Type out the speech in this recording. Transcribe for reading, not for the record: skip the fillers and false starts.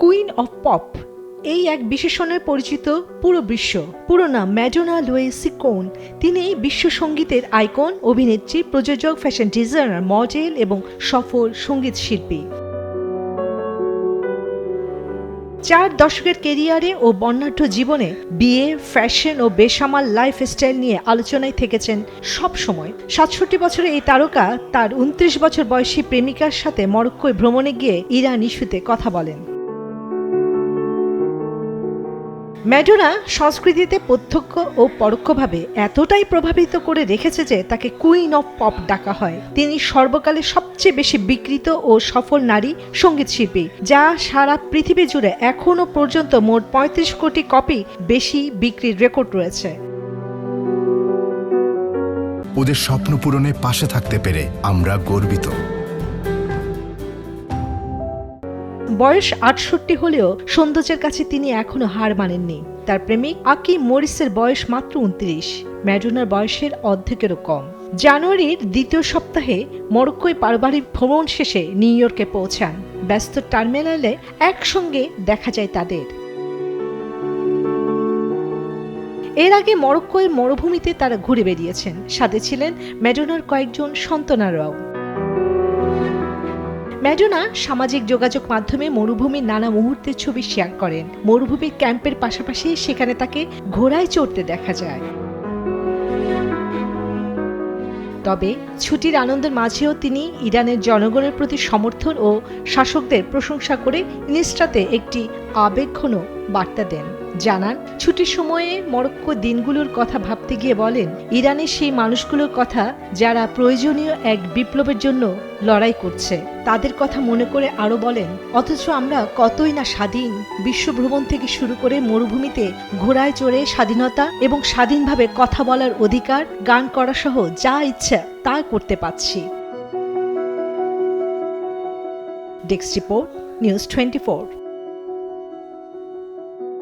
Queen of pop এই এক বিশেষণে পরিচিত পুরো বিশ্ব। পুরো নাম ম্যাডোনা লুইস সিকোন। তিনি বিশ্ব সঙ্গীতের আইকন, অভিনেত্রী, প্রযোজক, ফ্যাশন ডিজাইনার, মডেল এবং সফল সঙ্গীত শিল্পী। 4 দশকের কেরিয়ারে ও বর্ণাঢ্য জীবনে বিয়ে, ফ্যাশন ও বেসামাল লাইফস্টাইল নিয়ে আলোচনায় থেকেছেন সব সময়। 67 বছরের এই তারকা তার 29 বছর বয়সী প্রেমিকার সাথে মরক্কোয় ভ্রমণে গিয়ে ইরান ইস্যুতে কথা বলেন। ম্যাডোনা সংস্কৃতিতে প্রত্যক্ষ ও পরোক্ষভাবে এতটাই প্রভাবিত করে রেখেছে যে তাকে কুইন অফ পপ ডাকা হয়। তিনি সর্বকালের সবচেয়ে বেশি বিক্রিত ও সফল নারী সঙ্গীতশিল্পী, যা সারা পৃথিবী জুড়ে এখনও পর্যন্ত মোট 35 কোটি কপি বেশি বিক্রির রেকর্ড রয়েছে। ওদের স্বপ্ন পূরণে পাশে থাকতে পেরে আমরা গর্বিত। বয়স 68 হলেও সৌন্দর্যের কাছে তিনি এখনো হার মানেননি। তার প্রেমিক আকি মরিসের বয়স মাত্র 29, ম্যাডোনার বয়সের অর্ধেকেরও কম। জানুয়ারির দ্বিতীয় সপ্তাহে মরক্কোয় পারিবারিক ভ্রমণ শেষে নিউ ইয়র্কে পৌঁছান। ব্যস্ত টার্মিনালে একসঙ্গে দেখা যায় তাদের। এর আগে মরক্কোর মরুভূমিতে তারা ঘুরে বেরিয়েছেন। সাথে ছিলেন ম্যাডোনার কয়েকজন সন্তানেরাও। ম্যাডোনা সামাজিক যোগাযোগ মাধ্যমে মরুভূমির নানা মুহূর্তের ছবি শেয়ার করেন। মরুভূমির ক্যাম্পের পাশাপাশি সেখানে তাকে ঘোড়ায় চড়তে দেখা যায়। তবে ছুটির আনন্দের মাঝেও তিনি ইরানের জনগণের প্রতি সমর্থন ও শাসকদের প্রশংসা করে ইনস্টাতে একটি আবেগঘন বার্তা দেন। জানান, ছুটির সময়ে মরক্কো দিনগুলোর কথা ভাবতে গিয়ে বলেন, ইরানের সেই মানুষগুলোর কথা যারা প্রয়োজনীয় এক বিপ্লবের জন্য লড়াই করছে, তাদের কথা মনে করে আরো বলেন, অথচ আমরা কতই না স্বাধীন। বিশ্বভ্রমণ থেকে শুরু করে মরুভূমিতে ঘোড়ায় চড়ে স্বাধীনতা এবং স্বাধীনভাবে কথা বলার অধিকার, গান করা সহ যা ইচ্ছা তা করতে পারছি। Desk report, news 24।